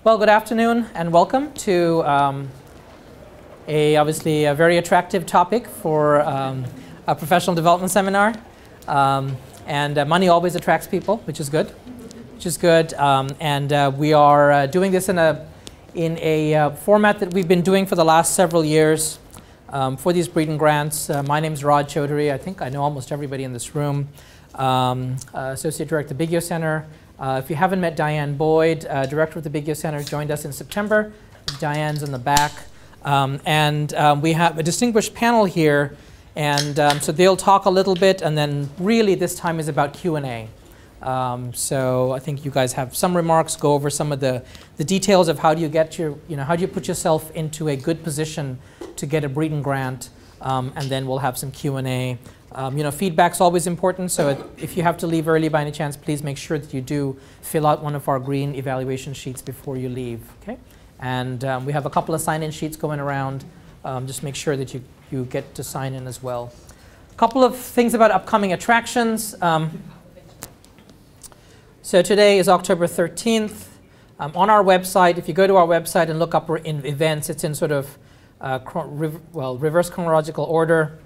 Well, good afternoon and welcome to obviously a very attractive topic for a professional development seminar. Money always attracts people, which is good. We are doing this in a format that we've been doing for the last several years for these Breeden grants. My name is Rod Chaudhary. I think I know almost everybody in this room. Associate Director of the Biggio Center. If you haven't met Diane Boyd, Director of the Biggio Center, joined us in September. Diane's in the back. We have a distinguished panel here, and so they'll talk a little bit, and then really this time is about Q&A. So I think you guys have some remarks, go over some of the details of how do you get your, how do you put yourself into a good position to get a Breeden grant, and then we'll have some Q&A. Feedback's always important, so if you have to leave early by any chance, please make sure that you do fill out one of our green evaluation sheets before you leave, okay? And we have a couple of sign-in sheets going around. Just make sure that you get to sign in as well. A couple of things about upcoming attractions. So today is October 13th. On our website, if you go to our website and look up in events, it's in sort of reverse chronological order.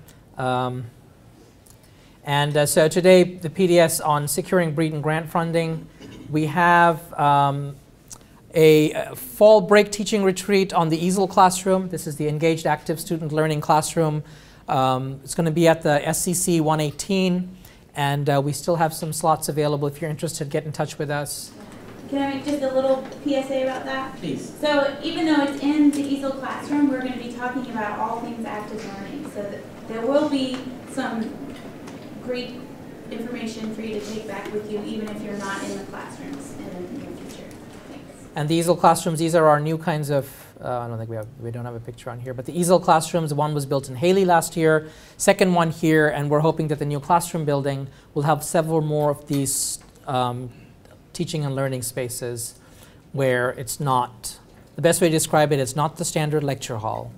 So today, the PDS on securing Breeden grant funding. We have a fall break teaching retreat on the easel classroom. This is the Engaged Active Student Learning Classroom. It's going to be at the SCC 118, and we still have some slots available. If you're interested, get in touch with us. Can I make just a little PSA about that? Please. So even though it's in the easel classroom, we're going to be talking about all things active learning. So that there will be some great information for you to take back with you, even if you're not in the classrooms in the near future. Thanks. And the easel classrooms, these are our new kinds of, I don't think we don't have a picture on here, but the easel classrooms, one was built in Haley last year, second one here, and we're hoping that the new classroom building will have several more of these teaching and learning spaces where it's not, the best way to describe it, it's not the standard lecture hall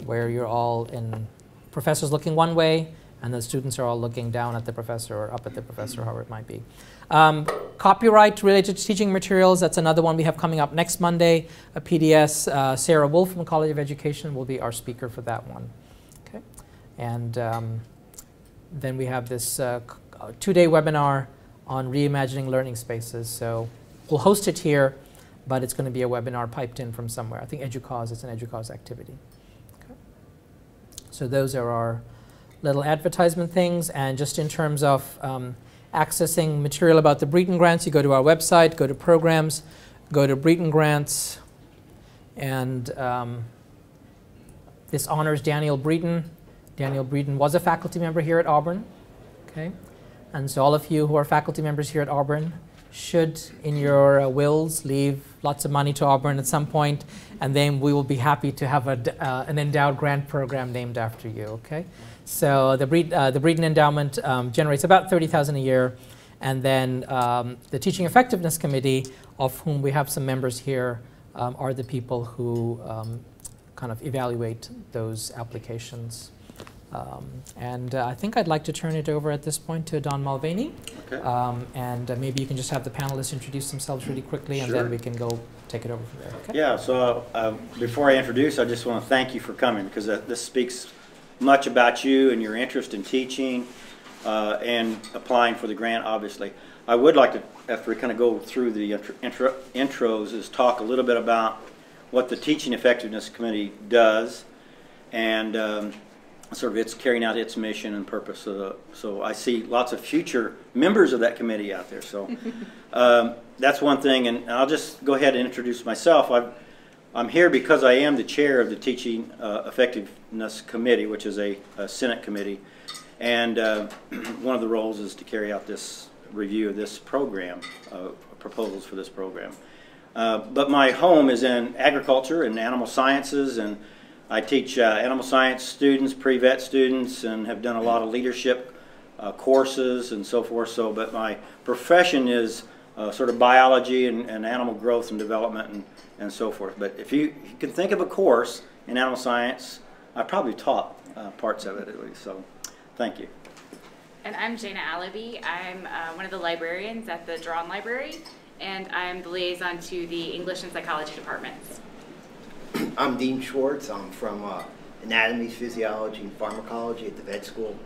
where you're all in, professors looking one way, and the students are all looking down at the professor or up at the professor, however it might be. Copyright related to teaching materials, that's another one we have coming up next Monday. A PDS, Sarah Wolf from College of Education will be our speaker for that one. Okay. And then we have this two-day webinar on reimagining learning spaces. So we'll host it here, but it's going to be a webinar piped in from somewhere. I think EduCause, it's an EduCause activity. Okay. So those are our little advertisement things, and just in terms of accessing material about the Breeden grants, you go to our website, go to programs, go to Breeden grants, and this honors Daniel Breeden. Daniel Breeden was a faculty member here at Auburn, okay? And so all of you who are faculty members here at Auburn should, in your wills, leave lots of money to Auburn at some point, and then we will be happy to have an endowed grant program named after you, okay? So the Breeden Endowment generates about $30,000 a year, and then the Teaching Effectiveness Committee, of whom we have some members here, are the people who kind of evaluate those applications. I think I'd like to turn it over at this point to Don Mulvaney. Okay. Maybe you can just have the panelists introduce themselves really quickly, and then we can go take it over from there. Okay? Yeah, so before I introduce, I just want to thank you for coming, because this speaks much about you and your interest in teaching and applying for the grant, obviously. I would like to, after we kind of go through the intros, is talk a little bit about what the Teaching Effectiveness Committee does, and sort of it's carrying out its mission and purpose. So I see lots of future members of that committee out there. So that's one thing, and I'll just go ahead and introduce myself. I'm here because I am the chair of the Teaching Effectiveness Committee, which is a Senate committee, and one of the roles is to carry out this review of this program, proposals for this program. But my home is in agriculture and animal sciences, and I teach animal science students, pre-vet students, and have done a lot of leadership courses and so forth. But my profession is sort of biology and animal growth and development and so forth. But if you can think of a course in animal science, I probably taught parts of it at least. So thank you. And I'm Jana Alabi. I'm one of the librarians at the Drawn Library, and I'm the liaison to the English and Psychology departments. I'm Dean Schwartz. I'm from Anatomy, Physiology, and Pharmacology at the vet school.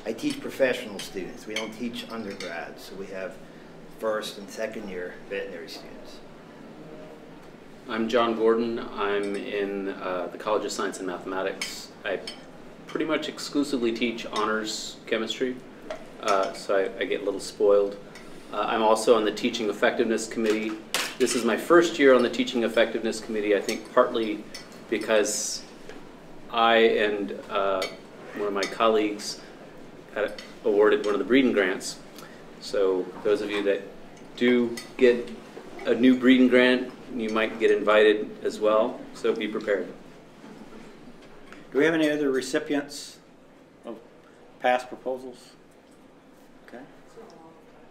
I teach professional students. We don't teach undergrads, so we have first and second year veterinary students. I'm John Gordon. I'm in the College of Science and Mathematics. I pretty much exclusively teach honors chemistry, so I get a little spoiled. I'm also on the Teaching Effectiveness Committee. This is my first year on the Teaching Effectiveness Committee, I think partly because I and one of my colleagues had awarded one of the Breeden grants. So those of you that do get a new Breeden grant, you might get invited as well, so be prepared. Do we have any other recipients of past proposals? Okay.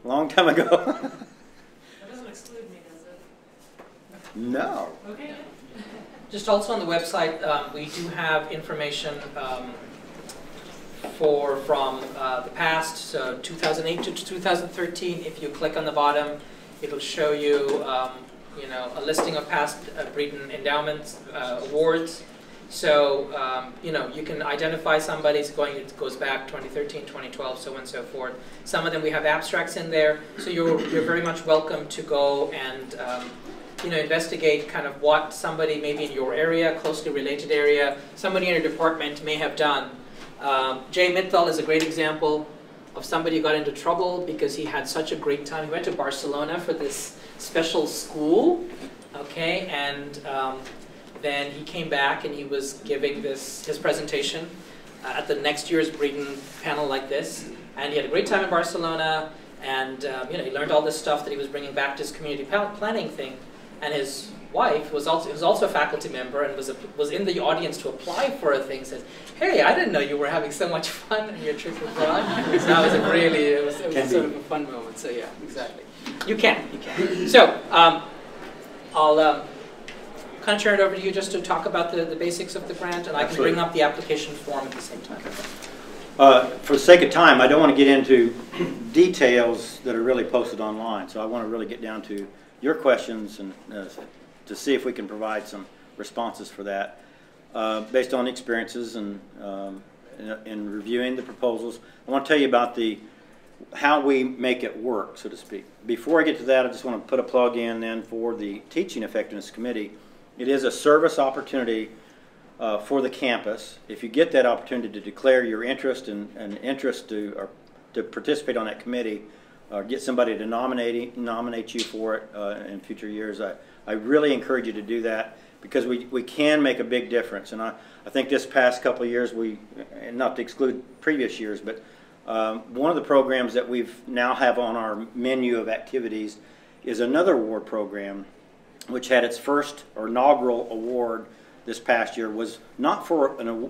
Long time ago. That doesn't exclude me, does it? No. Okay. Just also on the website, we do have information from the past, so 2008 to 2013. If you click on the bottom, it'll show you, you know, a listing of past Breeden endowments awards. So you know, you can identify somebody. It goes back 2013, 2012, so on and so forth. Some of them we have abstracts in there, so you're very much welcome to go and you know, investigate kind of what somebody maybe in your area, closely related area, somebody in your department may have done. Jay Mittal is a great example of somebody who got into trouble because he had such a great time. He went to Barcelona for this special school, okay, and then he came back and he was giving his presentation at the next year's Breeden panel like this, and he had a great time in Barcelona, and you know, he learned all this stuff that he was bringing back to his community planning thing, and his wife was also a faculty member and was in the audience to apply for a thing. Says, "Hey, I didn't know you were having so much fun on your trip abroad." So that was a really it was sort of a fun moment. So yeah, exactly. You can. So I'll kind of turn it over to you just to talk about the basics of the grant, and I can bring up the application form at the same time. For the sake of time, I don't want to get into details that are really posted online. So I want to really get down to your questions and to see if we can provide some responses for that based on experiences and in reviewing the proposals. I want to tell you about how we make it work, so to speak. Before I get to that, I just want to put a plug in then for the Teaching Effectiveness Committee. It is a service opportunity for the campus. If you get that opportunity to declare your interest and interest to participate on that committee, or get somebody to nominate you for it in future years, I really encourage you to do that because we can make a big difference. And I think this past couple of years, not to exclude previous years, but one of the programs that we've now have on our menu of activities is another award program, which had its first or inaugural award this past year. Was not for a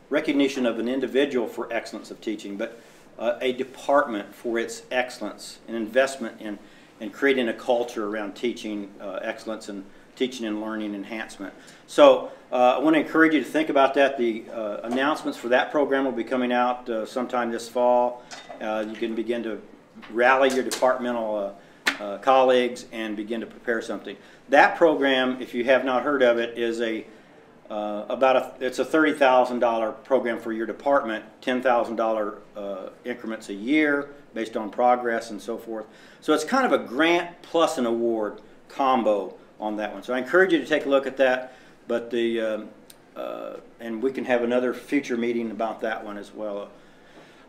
recognition of an individual for excellence of teaching, but a department for its excellence, an investment in creating a culture around teaching excellence and teaching and learning enhancement. So I want to encourage you to think about that. The announcements for that program will be coming out sometime this fall. You can begin to rally your departmental colleagues and begin to prepare something. That program, if you have not heard of it, is it's a $30,000 program for your department, $10,000 increments a year based on progress and so forth. So it's kind of a grant plus an award combo on that one. So I encourage you to take a look at that. But and we can have another future meeting about that one as well.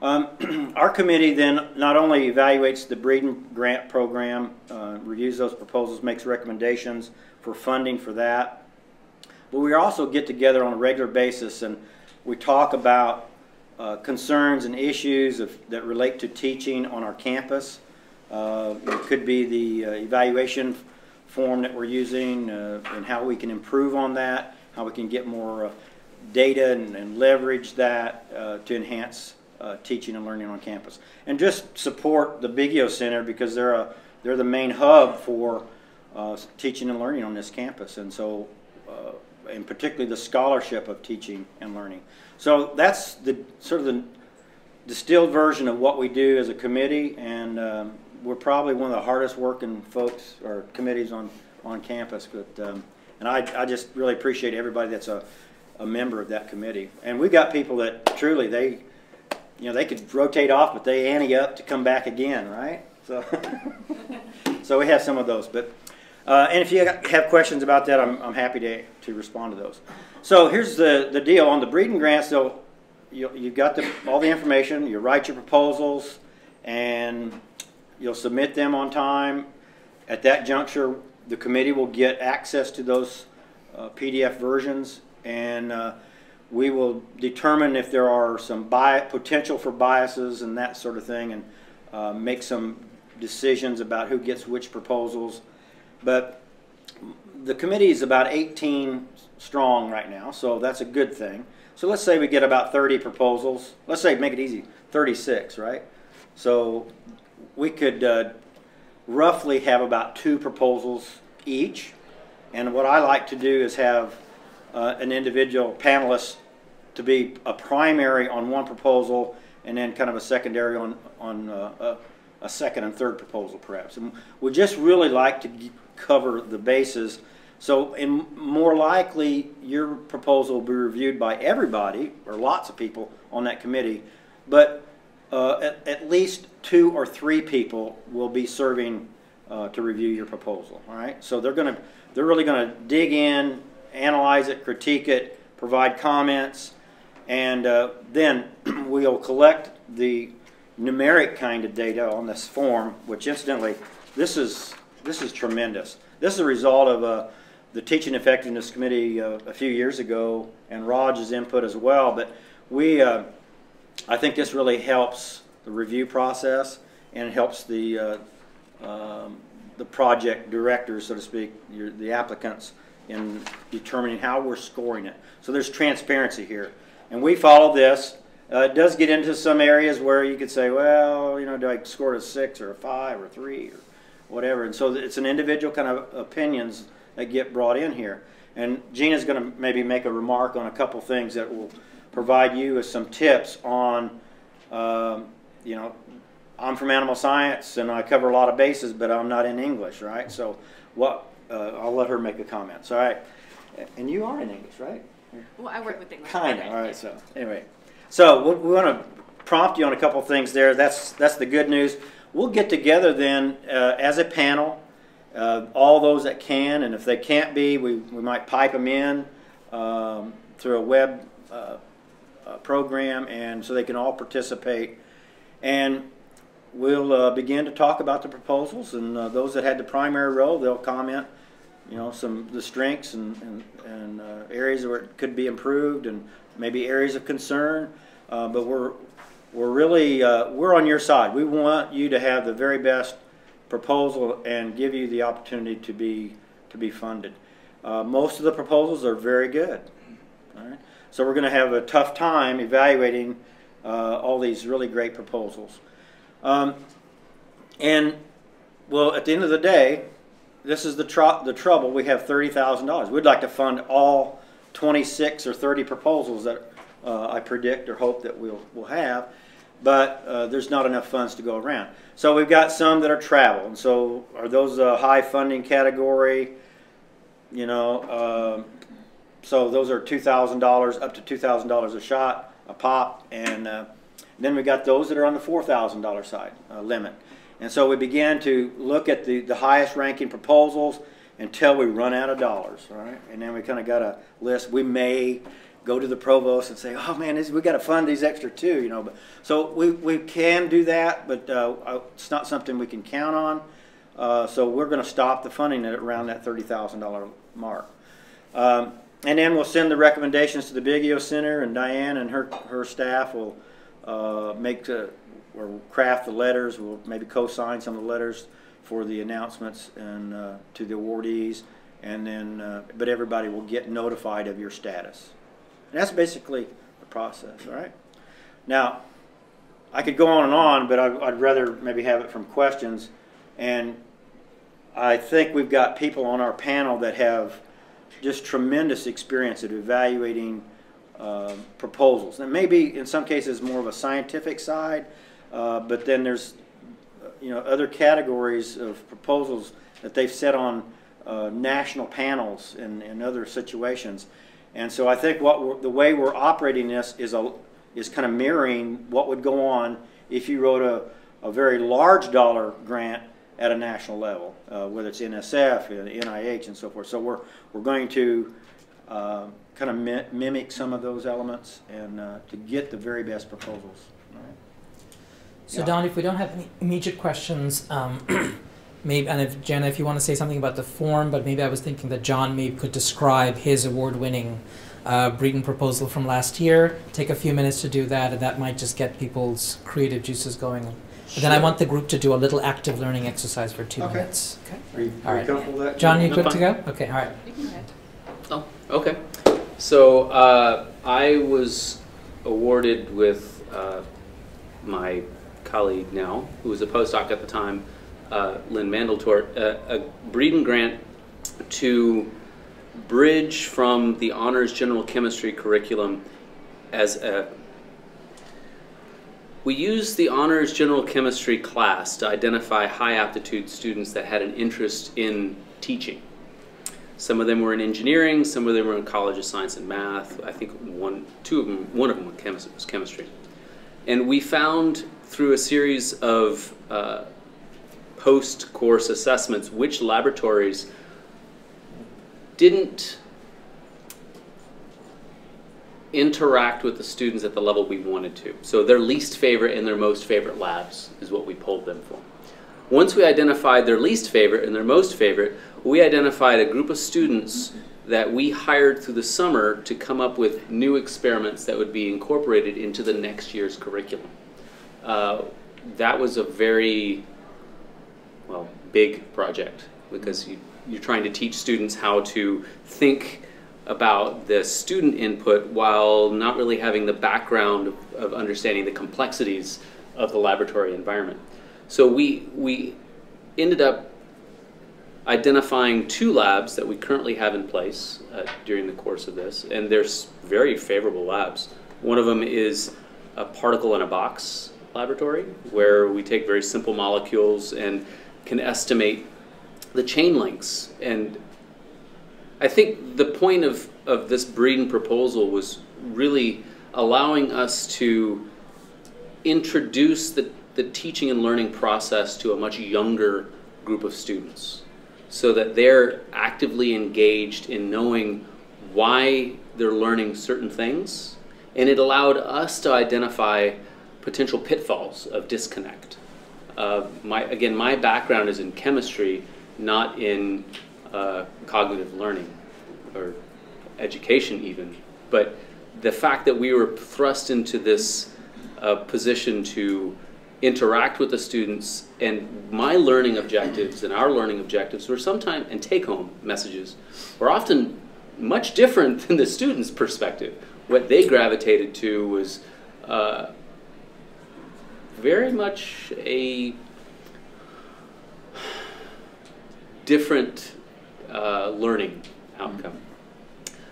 Our committee then not only evaluates the Breeden grant program, reviews those proposals, makes recommendations for funding for that, but we also get together on a regular basis and we talk about concerns and issues that relate to teaching on our campus. It could be the evaluation form that we're using and how we can improve on that, how we can get more data and leverage that to enhance teaching and learning on campus, and just support the Biggio Center because they're the main hub for teaching and learning on this campus, and so and particularly the scholarship of teaching and learning. So that's the sort of the distilled version of what we do as a committee, and we're probably one of the hardest working folks or committees on campus. But and I just really appreciate everybody that's a member of that committee. And we've got people that truly they could rotate off, but they ante up to come back again, right? So so we have some of those. But and if you have questions about that, I'm happy to respond to those. So here's the deal on the Breeden grants. So you've got all the information. You write your proposals, and you'll submit them on time. At that juncture, the committee will get access to those PDF versions, and we will determine if there are some potential for biases and that sort of thing, and make some decisions about who gets which proposals. But the committee is about 18 strong right now, so that's a good thing. So let's say we get about 30 proposals. Let's say, make it easy, 36, right? So we could roughly have about 2 proposals each. And what I like to do is have an individual panelist to be a primary on one proposal, and then kind of a secondary on a second and third proposal, perhaps. And we just really like to cover the bases. So more likely, your proposal will be reviewed by everybody, or lots of people on that committee, but at least 2 or 3 people will be serving to review your proposal. All right, so they're really going to dig in, analyze it, critique it, provide comments, and then we'll collect the numeric kind of data on this form. Which, incidentally, this is tremendous. This is a result of the Teaching Effectiveness Committee a few years ago, and Raj's input as well. But I think this really helps the review process, and it helps the project directors, so to speak, the applicants, in determining how we're scoring it. So there's transparency here, and we follow this. It does get into some areas where you could say, well, do I score a 6 or a 5 or 3 or whatever? And so it's an individual kind of opinions that get brought in here. And Gina's going to maybe make a remark on a couple things that will provide you with some tips on, I'm from animal science and I cover a lot of bases, but I'm not in English, right? So I'll let her make the comments, all right? And you are in English, right? Well, I work with English. Kind of, all right, so anyway. So we want to prompt you on a couple things there. That's the good news. We'll get together then as a panel, all those that can, and if they can't be, we might pipe them in through a web program, and so they can all participate. And we'll begin to talk about the proposals, and those that had the primary role, they'll comment, the strengths and areas where it could be improved, and maybe areas of concern. But we're really we're on your side. We want you to have the very best proposal and give you the opportunity to be funded. Most of the proposals are very good. All right, so we're going to have a tough time evaluating all these really great proposals. And well, at the end of the day, this is the trouble. We have $30,000. We'd like to fund all 26 or 30 proposals that I predict or hope that we'll have, but there's not enough funds to go around. So we've got some that are travel, and so are those a high funding category? So those are $2,000 up to $2,000 a shot, a pop, and then we got those that are on the $4,000 side limit. And so we began to look at the highest ranking proposals until we run out of dollars, all right? And then we kind of got a list. We may go to the provost and say, oh man, we got to fund these extra too, But, so we can do that, but it's not something we can count on. So we're going to stop the funding at around that $30,000 mark. And then we'll send the recommendations to the Biggio Center, and Diane and her staff will or craft the letters. We'll maybe co-sign some of the letters for the announcements and to the awardees, and then but everybody will get notified of your status. And that's basically the process. All right. Now, I could go on, but I'd rather maybe have it from questions. And I think we've got people on our panel that have just tremendous experience at evaluating proposals. And maybe in some cases more of a scientific side, but then there's other categories of proposals that they've set on national panels and other situations. And so I think the way we're operating this is kind of mirroring what would go on if you wrote a very large dollar grant at a national level, whether it's NSF, NIH, and so forth. So we're going to kind of mimic some of those elements and to get the very best proposals. All right. So Don, if we don't have any immediate questions, maybe, and if Jenna, if you want to say something about the form, but maybe I was thinking that John maybe could describe his award-winning Breeden proposal from last year. Take a few minutes to do that, and that might just get people's creative juices going. But then I want the group to do a little active learning exercise for 2 minutes. Okay. Are you comfortable with that? John, you good to go? Okay, all right. You can go ahead. Oh, okay. So I was awarded with my colleague now, who was a postdoc at the time, Lynn Mandeltort, a Breeden grant to bridge from the honors general chemistry curriculum as a... We used the honors general chemistry class to identify high aptitude students that had an interest in teaching. Some of them were in engineering, some of them were in College of Science and Math. I think one of them was chemistry. And we found through a series of post-course assessments which laboratories didn't interact with the students at the level we wanted to. So their least favorite and their most favorite labs is what we pulled them for. Once we identified their least favorite and their most favorite, we identified a group of students that we hired through the summer to come up with new experiments that would be incorporated into the next year's curriculum. That was a very, well, big project because you're trying to teach students how to think about the student input while not really having the background of understanding the complexities of the laboratory environment. So we ended up identifying 2 labs that we currently have in place during the course of this, and they're very favorable labs. One of them is a particle in a box laboratory where we take very simple molecules and can estimate the chain links. And I think the point of this Breeden proposal was really allowing us to introduce the teaching and learning process to a much younger group of students so that they're actively engaged in knowing why they're learning certain things. And it allowed us to identify potential pitfalls of disconnect. Again, my background is in chemistry, not in cognitive learning or education even. But the fact that we were thrust into this position to interact with the students, and my learning objectives and our learning objectives were sometimes, and take-home messages, were often much different than the students' perspective. What they gravitated to was very much a different learning outcome.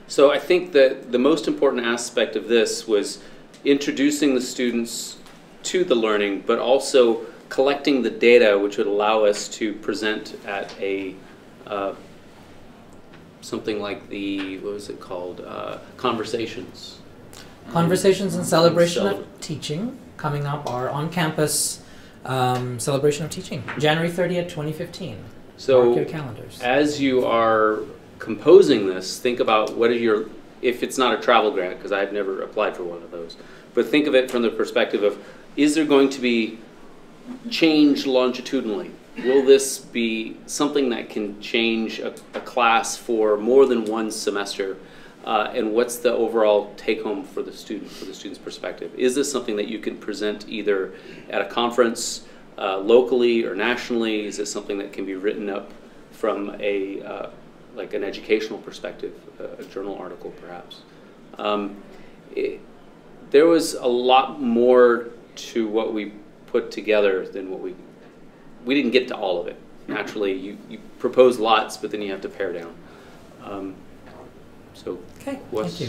So I think that the most important aspect of this was introducing the students to the learning, but also collecting the data which would allow us to present at a something like the, what was it called, Conversations. Conversations and Celebration of Teaching coming up are on-campus Celebration of Teaching, January 30th, 2015. So mark your calendars. As you are composing this, think about what are your, if it's not a travel grant, because I've never applied for one of those, but think of it from the perspective of, is there going to be change longitudinally? Will this be something that can change a class for more than one semester? And what's the overall take-home for the student, for the student's perspective? Is this something that you can present either at a conference, locally or nationally? Is it something that can be written up from a like an educational perspective, a journal article perhaps? There was a lot more to what we put together than what we didn't get to all of it. Naturally, you propose lots, but then you have to pare down. So okay, thank you.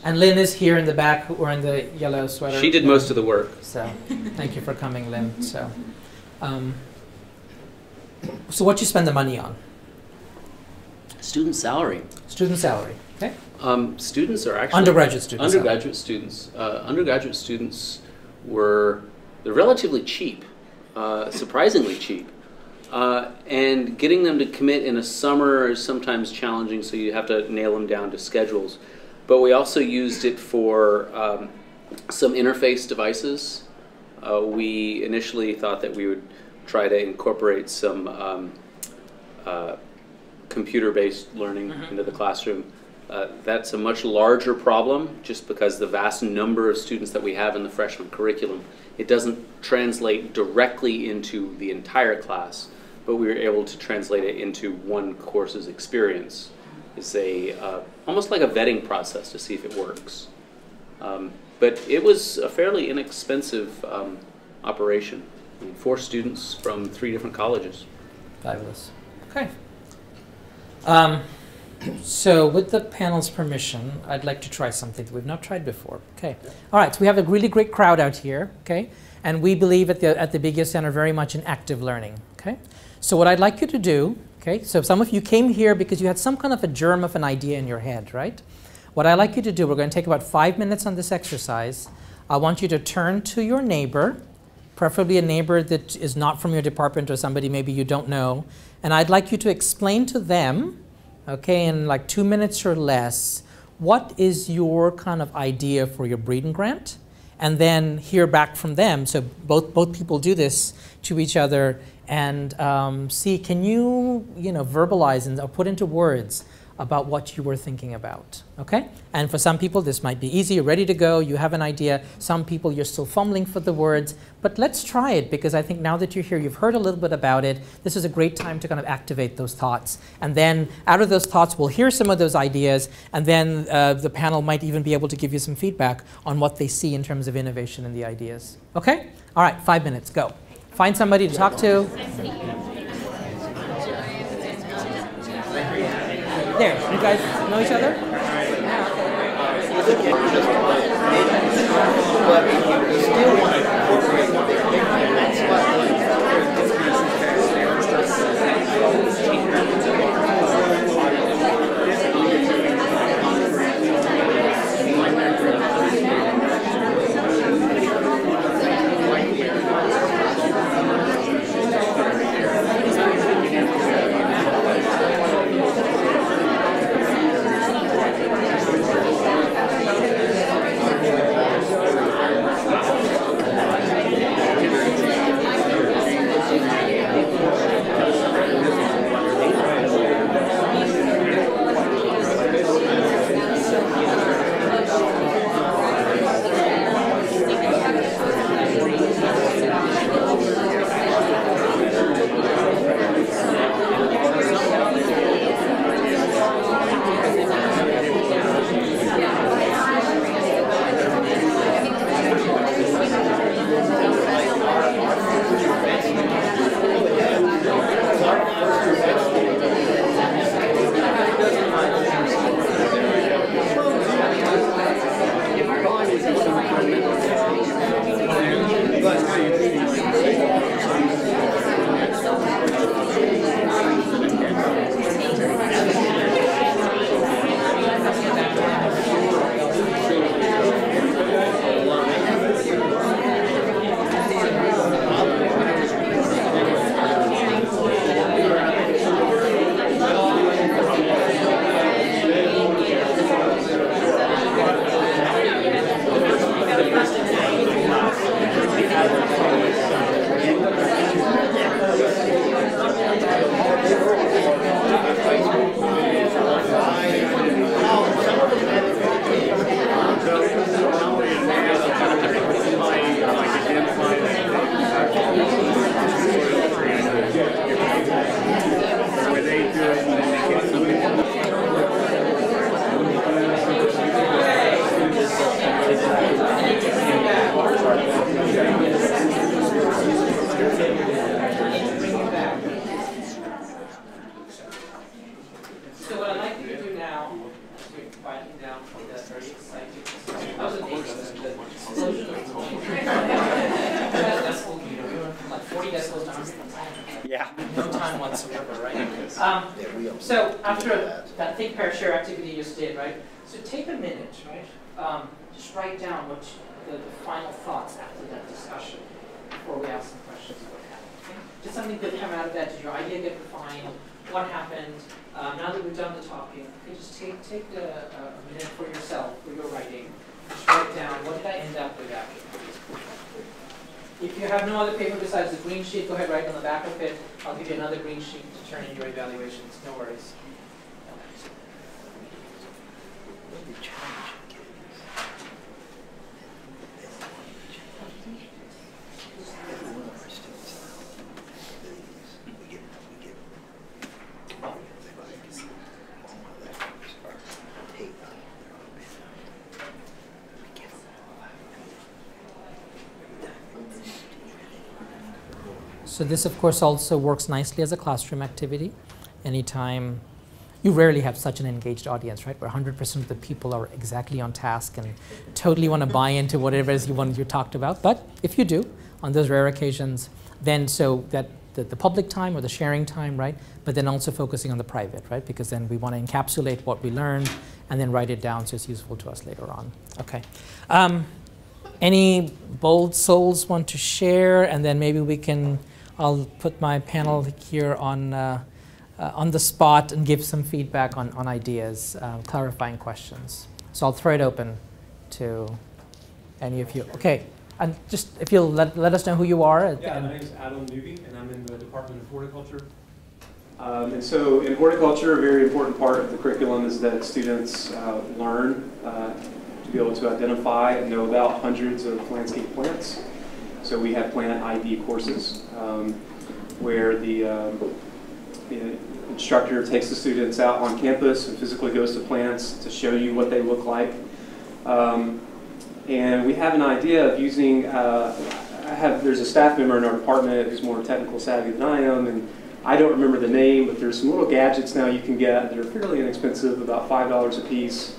And Lynn is here in the back, wearing the yellow sweater. She did most of the work. So thank you for coming, Lynn. So So what you spend the money on? Student salary. Student salary, okay? Students are actually Undergraduate students. Undergraduate students. Undergraduate students they're relatively cheap, surprisingly cheap. And getting them to commit in a summer is sometimes challenging, so you have to nail them down to schedules. But we also used it for some interface devices. We initially thought that we would try to incorporate some computer-based learning into the classroom. That's a much larger problem just because the vast number of students that we have in the freshman curriculum. It doesn't translate directly into the entire class, but we were able to translate it into one course's experience. It's almost like a vetting process to see if it works. But it was a fairly inexpensive operation. I mean, 4 students from 3 different colleges. Fabulous. Okay. So with the panel's permission, I'd like to try something that we've not tried before. Okay. All right. So we have a really great crowd out here. Okay. And we believe at the Biggio Center very much in active learning. Okay. So what I'd like you to do. Okay. So some of you came here because you had some kind of a germ of an idea in your head, right? What I'd like you to do, we're going to take about 5 minutes on this exercise. I want you to turn to your neighbor, preferably a neighbor that is not from your department or somebody maybe you don't know, and I'd like you to explain to them, okay, in like 2 minutes or less, what is your kind of idea for your Breeden grant, and then hear back from them. So both people do this to each other and see, can you verbalize and or put into words about what you were thinking about, okay? And for some people, this might be easy, you're ready to go, you have an idea. Some people, you're still fumbling for the words, but let's try it because I think now that you're here, you've heard a little bit about it. This is a great time to kind of activate those thoughts. And then out of those thoughts, we'll hear some of those ideas, and then the panel might even be able to give you some feedback on what they see in terms of innovation in the ideas. Okay? All right, 5 minutes, go. Find somebody to talk to. There, you guys know each other? So after that think, pair, share activity you just did, right? So take a minute, right? Just write down what the final thoughts after that discussion before we ask some questions about that. Okay? Just something that come out of that. Did your idea get refined? What happened? Now that we've done the talking, okay, just take a minute for yourself, for your writing. Just write down, what did I end up with after? If you have no other paper besides the green sheet, go ahead, write on the back of it. I'll give you another green sheet to turn in your evaluations. No worries. So this, of course, also works nicely as a classroom activity. Anytime, you rarely have such an engaged audience, right? Where 100% of the people are exactly on task and totally want to buy into whatever it is you talked about. But if you do, on those rare occasions, then so that the public time or the sharing time, right? But then also focusing on the private, right? Because then we want to encapsulate what we learned and then write it down so it's useful to us later on. Okay. Any bold souls want to share? And then maybe we can, I'll put my panel here on the spot and give some feedback on ideas, clarifying questions. So I'll throw it open to any of you. Okay, and just if you'll let us know who you are. Yeah, my name is Adam Newby, and I'm in the Department of Horticulture. And so in horticulture, a very important part of the curriculum is that students learn to be able to identify and know about hundreds of landscape plants. So we have plant ID courses where the instructor takes the students out on campus and physically goes to plants to show you what they look like. And we have an idea of using, there's a staff member in our department who's more technical savvy than I am, and I don't remember the name, but there's some little gadgets now you can get that are fairly inexpensive, about $5 a piece.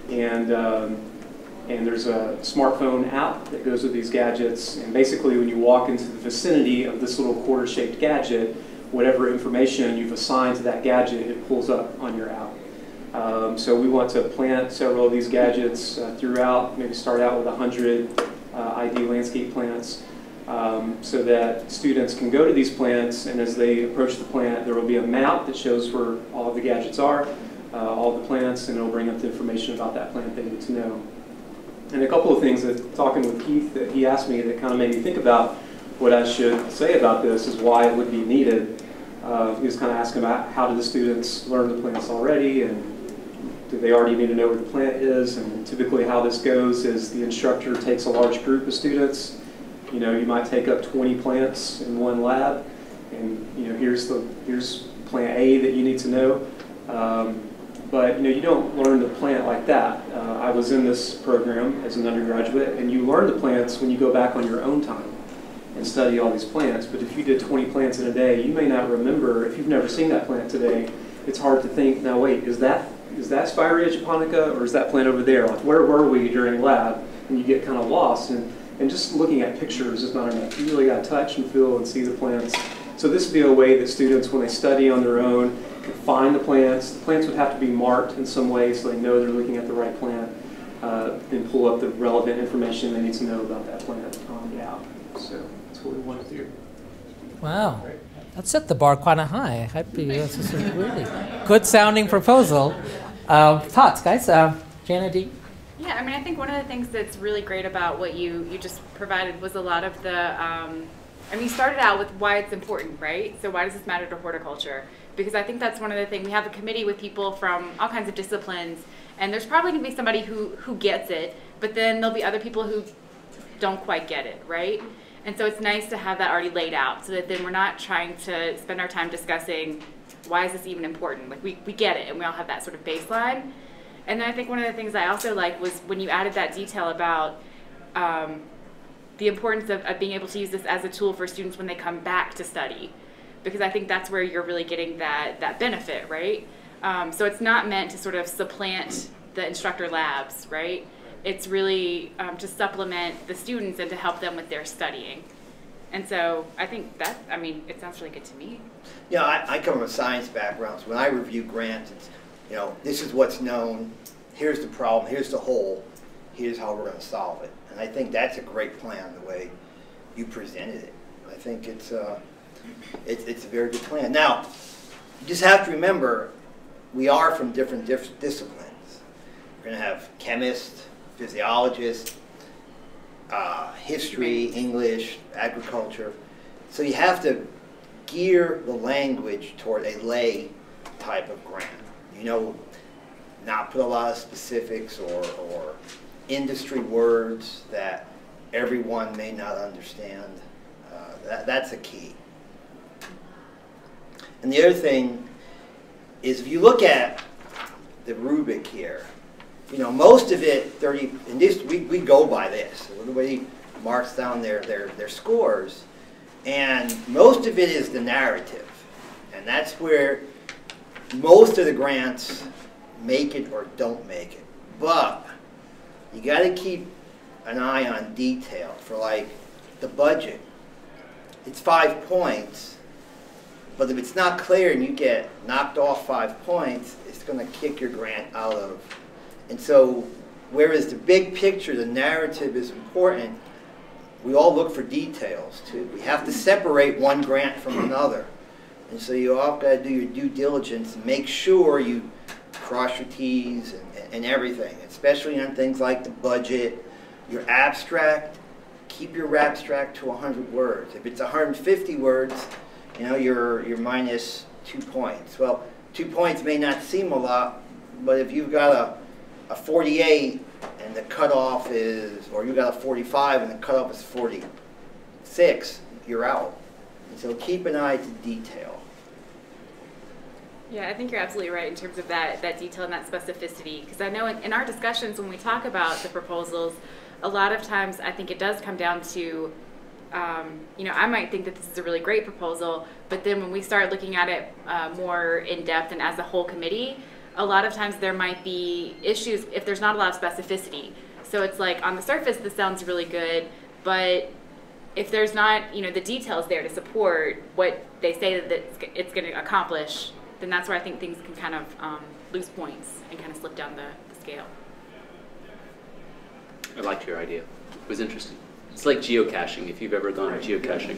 And there's a smartphone app that goes with these gadgets. And basically, when you walk into the vicinity of this little quarter-shaped gadget, whatever information you've assigned to that gadget, it pulls up on your app. So we want to plant several of these gadgets throughout, maybe start out with 100 ID landscape plants, so that students can go to these plants, and as they approach the plant, there will be a map that shows where all of the gadgets are, all the plants, and it'll bring up the information about that plant they need to know. And a couple of things that, talking with Keith, that he asked me that kind of made me think about what I should say about this is why it would be needed. He was kind of asking about how do the students learn the plants already, and do they already need to know where the plant is? And typically how this goes is the instructor takes a large group of students. You know, you might take up 20 plants in one lab, and you know, here's plant A that you need to know. But you know, you don't learn the plant like that. I was in this program as an undergraduate, and you learn the plants when you go back on your own time and study all these plants. But if you did 20 plants in a day, you may not remember. If you've never seen that plant today, it's hard to think, now wait, is that Spirea japonica, or is that plant over there? Like, where were we during lab? And you get kind of lost. And just looking at pictures is not enough. You really got to touch and feel and see the plants. So this would be a way that students, when they study on their own, could find the plants. The plants would have to be marked in some way so they know they're looking at the right plant, and pull up the relevant information they need to know about that plant on the app. So that's what we want to do. Wow. That set the bar quite high. This is a really good sounding proposal. Thoughts, guys? Jana D? Yeah, I mean, I think one of the things that's really great about what you just provided was a lot of the, I mean, you started out with why it's important, right? So why does this matter to horticulture? Because I think that's one of the things. We have a committee with people from all kinds of disciplines, and there's probably going to be somebody who gets it, but then there'll be other people who don't quite get it, right? And so it's nice to have that already laid out so that then we're not trying to spend our time discussing why is this even important. Like, we get it, and we all have that sort of baseline. And then I think one of the things I also liked was when you added that detail about the importance of being able to use this as a tool for students when they come back to study. Because I think that's where you're really getting that benefit, right? So it's not meant to sort of supplant the instructor labs, right? It's really to supplement the students and to help them with their studying. And so I think that, I mean, it sounds really good to me. Yeah, I come from a science background, so when I review grants, it's, you know, this is what's known, here's the problem, here's the hole, here's how we're going to solve it. And I think that's a great plan, the way you presented it. I think it's a very good plan. Now, you just have to remember, we are from different disciplines. We're going to have chemists, physiologists, history, English, agriculture. So you have to gear the language toward a lay type of grant. You know, not put a lot of specifics or industry words that everyone may not understand. That's a key. And the other thing is, if you look at the rubric here, you know, most of it, 30, and this, we go by this. Everybody marks down their scores, and most of it is the narrative. And that's where most of the grants make it or don't make it. But you got to keep an eye on detail. For like the budget, it's 5 points, but if it's not clear and you get knocked off 5 points, it's going to kick your grant out of. And so, whereas the big picture, the narrative is important, we all look for details too. We have to separate one grant from another. And so you all got to do your due diligence and make sure you cross your T's and everything, especially on things like the budget, your abstract. Keep your abstract to 100 words. If it's 150 words, you know, you're minus 2 points. Well, 2 points may not seem a lot, but if you've got a 48 and the cutoff is, or you got a 45 and the cutoff is 46, you're out. And so keep an eye to detail. Yeah, I think you're absolutely right in terms of that detail and that specificity. Because I know in our discussions when we talk about the proposals, a lot of times I think it does come down to, you know, I might think that this is a really great proposal, but then when we start looking at it more in depth and as a whole committee, a lot of times there might be issues if there's not a lot of specificity. So it's like on the surface this sounds really good, but if there's not, you know, the details there to support what they say that it's going to accomplish, then that's where I think things can kind of lose points and kind of slip down the scale. I liked your idea. It was interesting. It's like geocaching, if you've ever gone geocaching.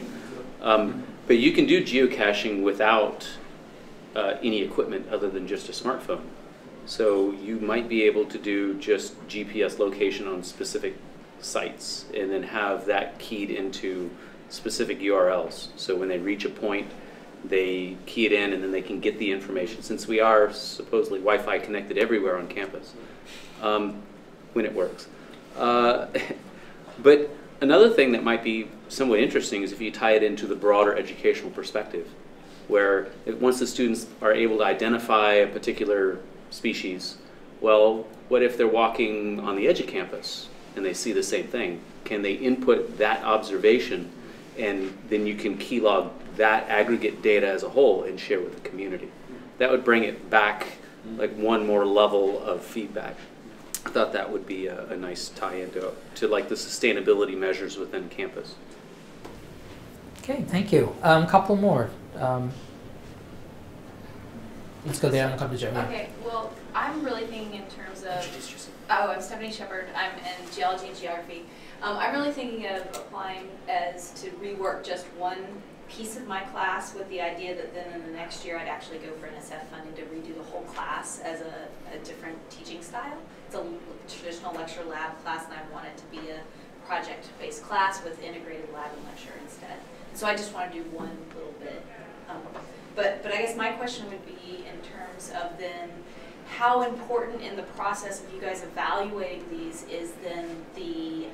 But you can do geocaching without any equipment other than just a smartphone. So you might be able to do just GPS location on specific sites and then have that keyed into specific URLs. So when they reach a point, they key it in and then they can get the information, since we are supposedly Wi-Fi connected everywhere on campus, when it works. But another thing that might be somewhat interesting is if you tie it into the broader educational perspective, where once the students are able to identify a particular species, well, what if they're walking on the edge of campus and they see the same thing? Can they input that observation, and then you can keylog that aggregate data as a whole and share with the community? That would bring it back like one more level of feedback. I thought that would be a nice tie-in to like the sustainability measures within campus. Okay, thank you. Couple more. Let's go there and come to Joe. Okay, well, I'm really thinking in terms of, I'm Stephanie Shepard, I'm in geology and geography. I'm really thinking of applying as to rework just one piece of my class with the idea that then in the next year I'd actually go for an SF funding to redo the whole class as a different teaching style. It's a traditional lecture lab class, and I want it to be a project-based class with integrated lab and lecture instead. So I just want to do one little bit. But I guess my question would be in terms of then how important in the process of you guys evaluating these is then the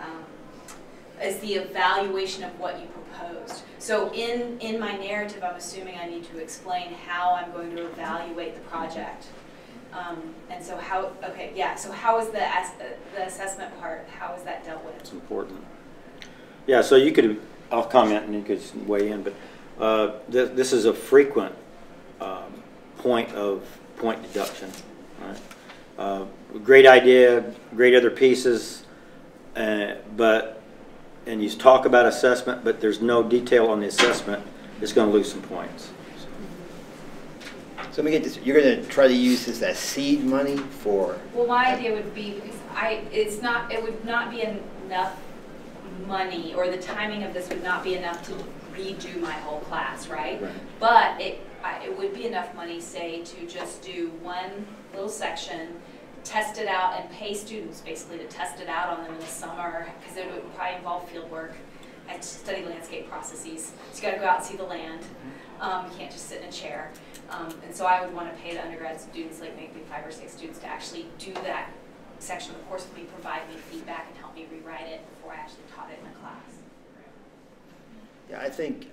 evaluation of what you proposed. So in my narrative, I'm assuming I need to explain how I'm going to evaluate the project. And so how, okay, yeah, so how is the assessment part, how is that dealt with? It's important. Yeah, so you could, I'll comment and you could weigh in, but this is a frequent point deduction. Right? Great idea, great other pieces, but and you talk about assessment, but there's no detail on the assessment, it's going to lose some points. So let me get this. You're going to try to use this as seed money for? Well, my idea would be, because it would not be enough money, or the timing of this would not be enough to redo my whole class, right? But it would be enough money, say, to just do one little section, test it out, and pay students basically to test it out on them in the summer, because it would probably involve field work and study landscape processes. So you got to go out and see the land. You can't just sit in a chair. And so I would want to pay the undergrad students, like maybe 5 or 6 students, to actually do that section of the course with me, provide me feedback, and help me rewrite it before I actually taught it in a class. Yeah, I think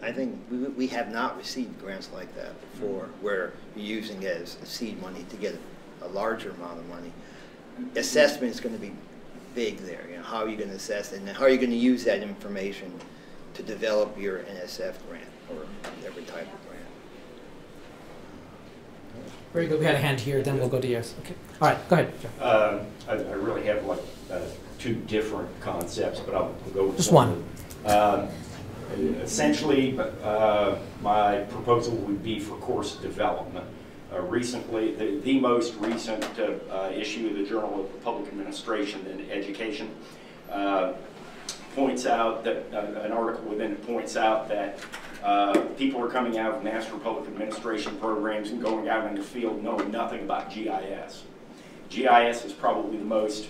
we have not received grants like that before, where you're using it as seed money to get a larger amount of money. Assessment is going to be big there. You know, how are you going to assess it, and how are you going to use that information to develop your NSF grant or every type of grant? Very good. We had a hand here, then we'll go to yours. Okay. All right, go ahead, Joe. I really have like 2 different concepts, but I'll go with just one. Essentially, my proposal would be for course development. Recently, the most recent issue of the Journal of Public Administration and Education points out that, an article within it points out that people are coming out of Master Public Administration programs and going out in the field knowing nothing about GIS. GIS is probably the most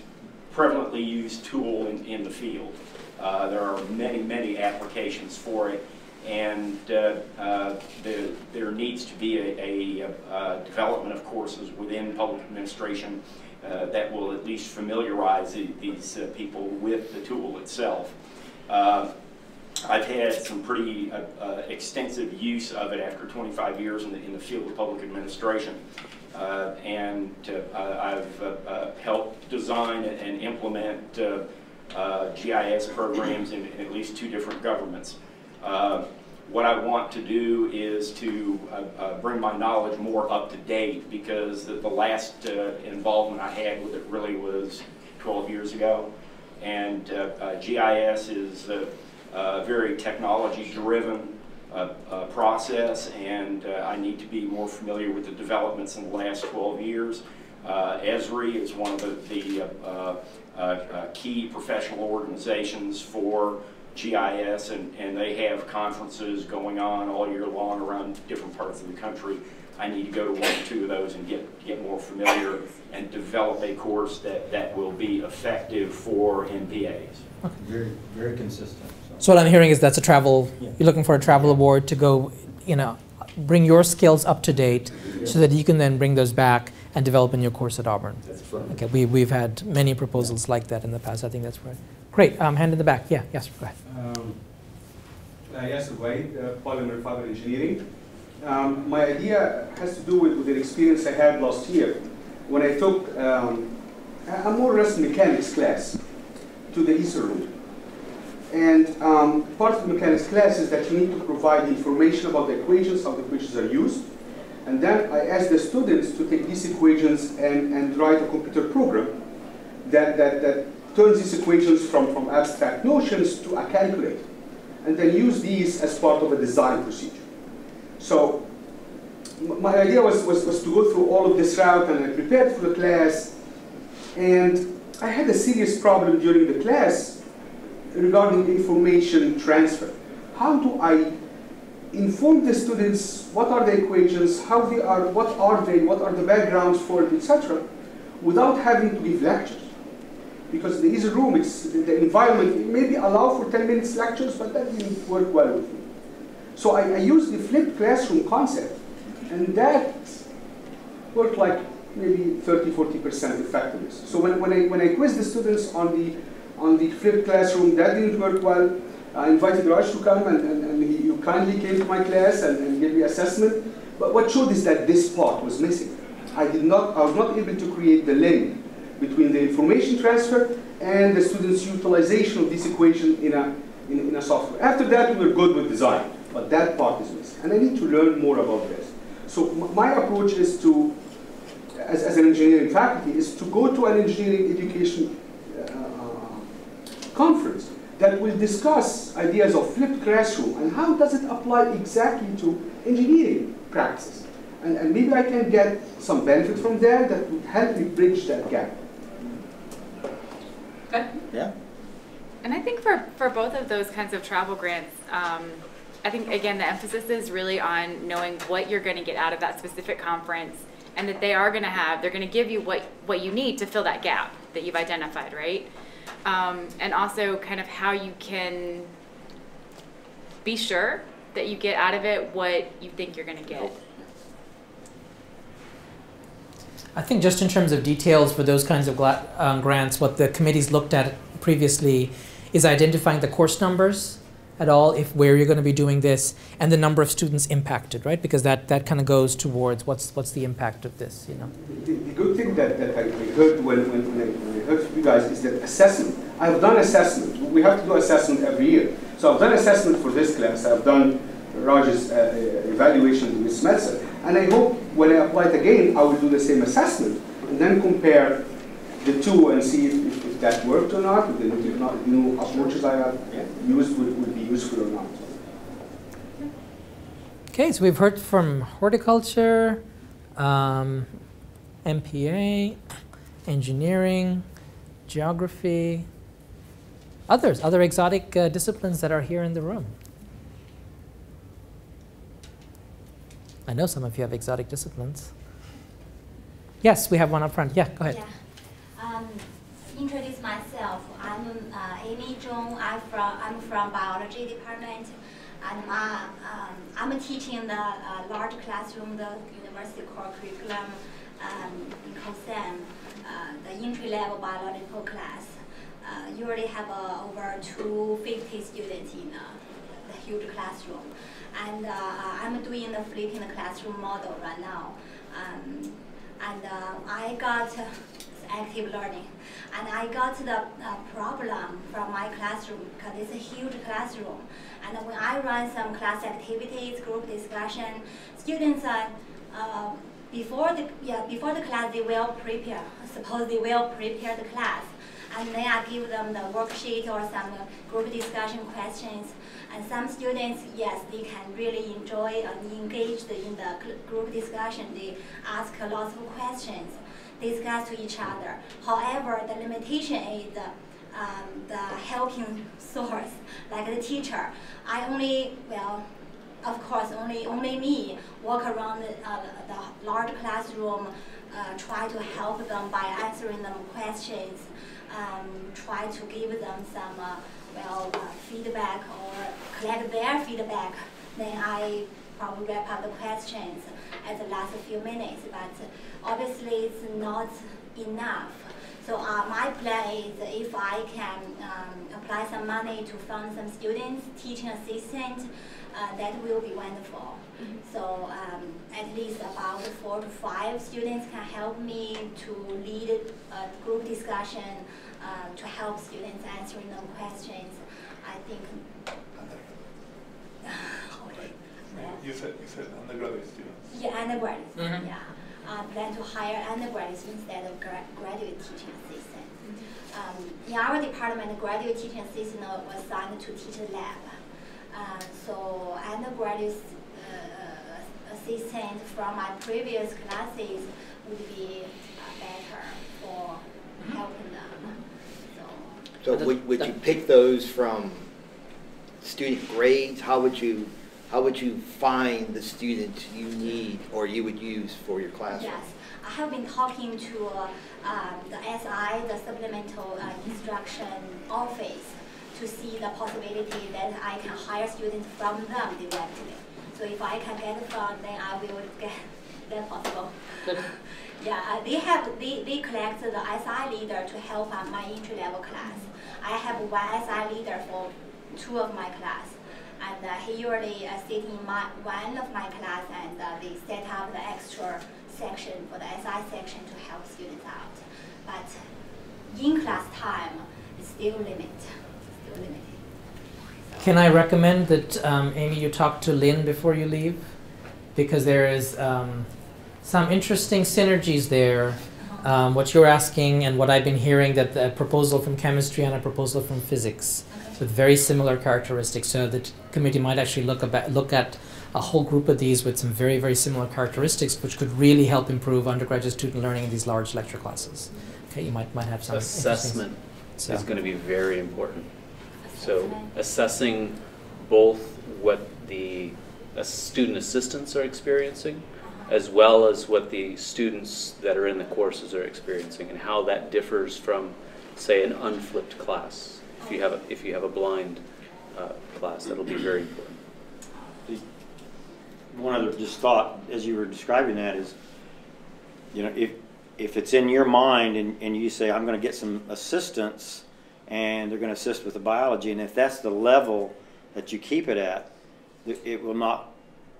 prevalently used tool in the field. There are many, many applications for it, and there needs to be a development of courses within public administration that will at least familiarize these people with the tool itself. I've had some pretty extensive use of it after 25 years in the field of public administration. And I've helped design and implement GIS programs in at least 2 different governments. What I want to do is to bring my knowledge more up to date, because the last involvement I had with it really was 12 years ago. And GIS is a very technology-driven process, and I need to be more familiar with the developments in the last 12 years. Esri is one of the key professional organizations for GIS, and they have conferences going on all year long around different parts of the country. I need to go to 1 or 2 of those and get more familiar and develop a course that will be effective for MPAs. Okay. Very, very consistent. So what I'm hearing is that's a travel, you're looking for a travel award to go, bring your skills up to date so that you can then bring those back and develop in your course at Auburn. That's fun. Okay, we've had many proposals like that in the past. I think that's right. Great. Hand in the back. Yeah, yes, go ahead. Yes, Dwight, polymer fiber engineering. My idea has to do with an experience I had last year when I took a more or less mechanics class to the ESA room. And part of the mechanics class is that you need to provide information about the equations, how the equations are used. And then I asked the students to take these equations and write a computer program that turns these equations from abstract notions to a calculator, and then use these as part of a design procedure. So my idea was to go through all of this route, and I prepared for the class, and I had a serious problem during the class regarding information transfer. How do I inform the students what are the equations, how they are, what are the backgrounds for it, etc., without having to give lectures? Because the ESA room, the environment, it maybe allow for 10 minutes lectures, but that didn't work well with me. So I used the flipped classroom concept, and that worked like maybe 30–40% effectiveness. So when I quizzed the students on the flipped classroom, that didn't work well. I invited Raj to come, and he kindly came to my class and gave me assessment. But what showed is that this part was missing. I was not able to create the link between the information transfer and the students' utilization of this equation in a software. After that, we were good with design, but that part is missing. And I need to learn more about this. So my approach is to, as an engineering faculty, is to go to an engineering education conference that will discuss ideas of flipped classroom and how does it apply exactly to engineering practices. And maybe I can get some benefit from there that would help me bridge that gap. Good. Yeah. And I think for both of those kinds of travel grants, I think, again, the emphasis is really on knowing what you're going to get out of that specific conference, and that they're going to give you what you need to fill that gap that you've identified, right? And also kind of how you can be sure that you get out of it what you think you're going to get. I think just in terms of details for those kinds of grants, what the committee's looked at previously is identifying the course numbers at all, where you're going to be doing this, and the number of students impacted, right? Because that kind of goes towards what's the impact of this, you know. The good thing that I heard when I heard from you guys is that assessment. I've done assessment. We have to do assessment every year. So I've done assessment for this class. I've done Raj's evaluation with Smeltzer. And I hope when I apply it again, I will do the same assessment and then compare the two and see if that worked or not, if the new approaches I have used would be useful or not. Okay, so we've heard from horticulture, MPA, engineering, geography, other exotic disciplines that are here in the room. I know some of you have exotic disciplines. Yes, we have one up front. Yeah, go ahead. Yeah. Introduce myself. I'm Amy Zhong. I'm from biology department, and I'm teaching the large classroom, the university core curriculum in COSAM, the entry-level biological class. You already have over 250 students in the huge classroom, and I'm doing the flipping the classroom model right now, I got active learning. And I got the problem from my classroom because it's a huge classroom. And when I run some class activities, group discussion, students before the class they will prepare. Suppose they will prepare the class, and then I give them the worksheet or some group discussion questions. And some students, yes, they can really enjoy and engage in the group discussion. They ask lots of questions, discuss to each other. However, the limitation is the helping source, like the teacher. I only, well, of course, only me walk around the large classroom, try to help them by answering them questions, try to give them some feedback or collect their feedback. Then I probably wrap up the questions at the last few minutes, but obviously it's not enough. So my plan is if I can apply some money to fund some students, teaching assistant, that will be wonderful. Mm-hmm. So at least about 4 to 5 students can help me to lead a group discussion to help students answering them questions. I think. You said undergraduate students. Yeah, undergraduates. Mm-hmm. Yeah, plan to hire undergraduates instead of graduate teaching assistant. In our department, the graduate teaching assistant was assigned to teach the lab. So undergraduate assistant from my previous classes would be better for helping them. So would you pick those from student grades? How would you find the students you need or you would use for your classroom? Yes, I have been talking to the SI, the Supplemental Instruction Office, to see the possibility that I can hire students from them directly. So if I can get from, then I will get that possible. Yeah, they collect the SI leader to help on my entry-level class. I have one SI leader for 2 of my class. And he already sit in one of my class, and they set up the extra section for the SI section to help students out. But in class time, it's still limited. So can I recommend that, Amy, you talk to Lynn before you leave? Because there is some interesting synergies there. What you're asking and what I've been hearing, that a proposal from chemistry and a proposal from physics. okay. with very similar characteristics. So the committee might actually look at a whole group of these with some very, very similar characteristics, which could really help improve undergraduate student learning in these large lecture classes. Okay, you might have some assessment is going to be very important. So assessing both what the student assistants are experiencing, as well as what the students that are in the courses are experiencing, and how that differs from, say, an unflipped class. If you have a blind class, that'll be very important. One other just thought as you were describing that is, you know, if it's in your mind and you say, I'm going to get some assistance and they're going to assist with the biology, and if that's the level that you keep it at, it will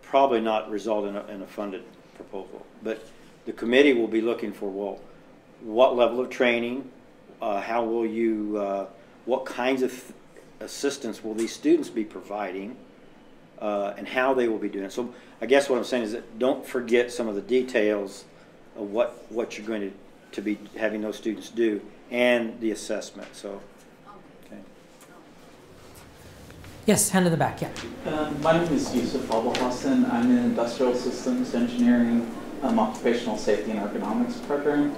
probably not result in a funded proposal. But the committee will be looking for, well, what level of training, how will you, what kinds of assistance will these students be providing, and how they will be doing it. So I guess what I'm saying is that don't forget some of the details of what you're going to be having those students do and the assessment. So, okay. Yes, hand in the back, yeah. My name is Yusuf Abul-Hassan. I'm in Industrial Systems Engineering, Occupational Safety and Ergonomics program.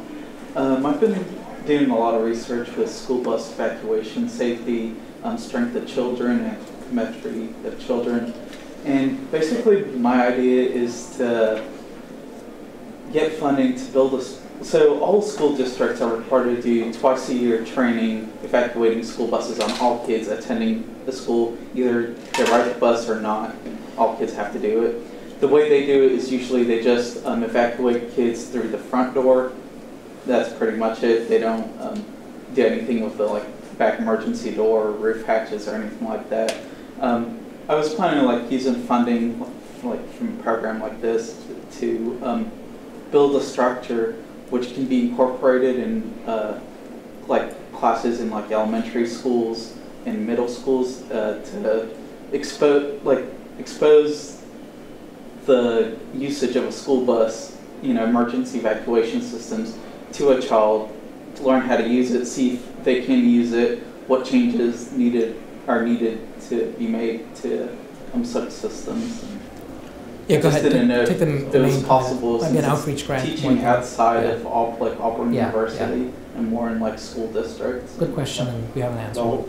I've been doing a lot of research with school bus evacuation safety, strength of children, and metry of children. And basically my idea is to get funding to build so all school districts are required to do twice a year training evacuating school buses on all kids attending the school. Either they ride the bus or not, all kids have to do it. The way they do it is usually they just evacuate kids through the front door. That's pretty much it. They don't do anything with the back emergency door, or roof hatches, or anything like that. I was planning on using funding from a program like this to build a structure which can be incorporated in classes in elementary schools and middle schools to expose the usage of a school bus, emergency evacuation systems to a child, to learn how to use it, see if they can use it, what changes are needed to be made to such systems. Yeah, go ahead. Take the it was possible an outreach grant. Teaching outside of Auburn University and more in school districts. Good question, and we have an answer. So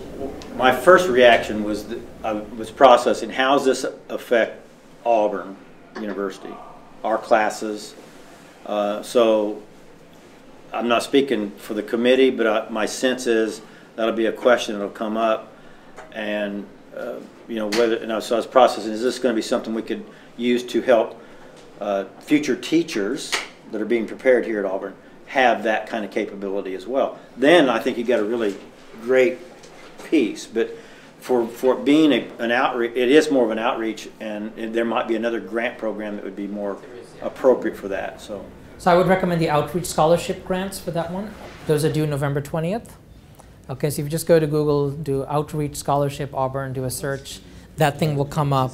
my first reaction was that I was processing, how does this affect Auburn University, our classes? So I'm not speaking for the committee, but my sense is that'll be a question that'll come up, and whether so I was processing, is this going to be something we could use to help future teachers that are being prepared here at Auburn have that kind of capability as well? Then I think you got a really great piece. But for it being an outreach, it is more of an outreach, and there might be another grant program that would be more appropriate for that. So I would recommend the outreach scholarship grants for that one. Those are due November 20th. Okay, so if you just go to Google, do outreach scholarship Auburn, do a search, that thing will come up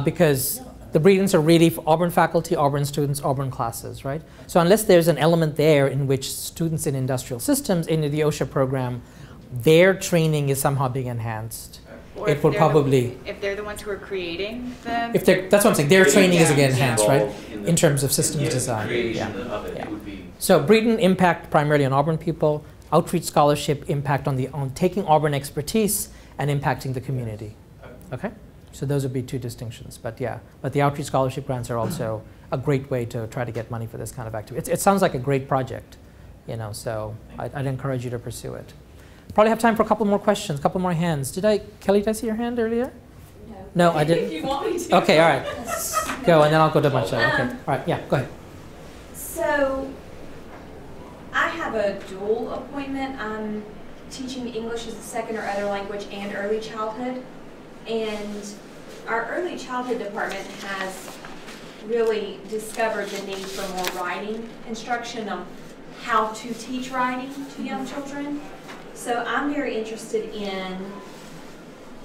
because the Breedens are really for Auburn faculty, Auburn students, Auburn classes, right? So unless there's an element there in which students in industrial systems in the OSHA program, their training is somehow being enhanced. Or it would probably... if they're the ones who are creating them. That's what I'm saying. Their training is again enhanced, right? In terms of systems design. So Breeden impact primarily on Auburn people. Outreach scholarship impact on taking Auburn expertise and impacting the community. Okay? So those would be two distinctions. But yeah, but the outreach scholarship grants are also a great way to try to get money for this kind of activity. It sounds like a great project, so I'd encourage you to pursue it. Probably have time for a couple more questions, a couple more hands. Kelly, did I see your hand earlier? No, I didn't. If you want me to. Okay, all right. Go, and then I'll go to Michelle. Okay, all right, yeah, go ahead. So, I have a dual appointment. I'm teaching English as a second or other language and early childhood. And our early childhood department has really discovered the need for more writing instruction on how to teach writing to young children. So I'm very interested in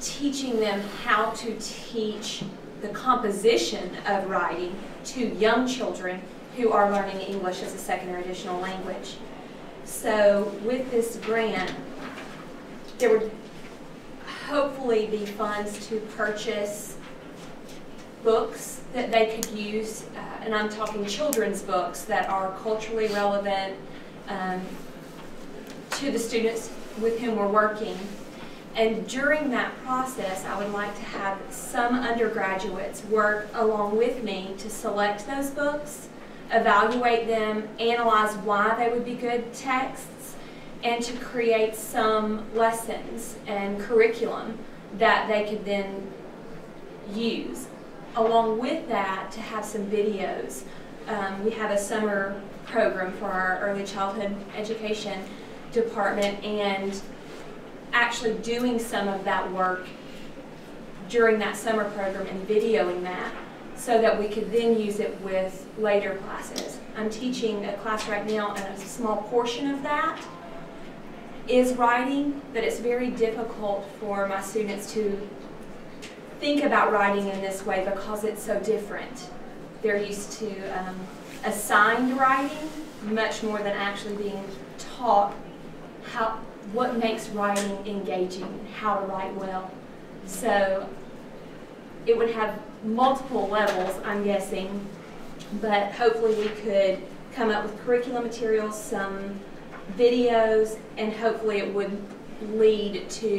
teaching them how to teach the composition of writing to young children who are learning English as a second or additional language. So with this grant, there would hopefully be funds to purchase books that they could use, and I'm talking children's books that are culturally relevant to the students with whom we're working. And during that process, I would like to have some undergraduates work along with me to select those books, evaluate them, analyze why they would be good texts, and to create some lessons and curriculum that they could then use. Along with that, to have some videos. We have a summer program for our early childhood education department, and actually doing some of that work during that summer program and videoing that so that we could then use it with later classes. I'm teaching a class right now, and a small portion of that is writing, but it's very difficult for my students to think about writing in this way because it's so different. They're used to assigned writing much more than actually being taught what makes writing engaging and how to write well. So it would have multiple levels, I'm guessing, but hopefully we could come up with curriculum materials, some videos, and hopefully it would lead to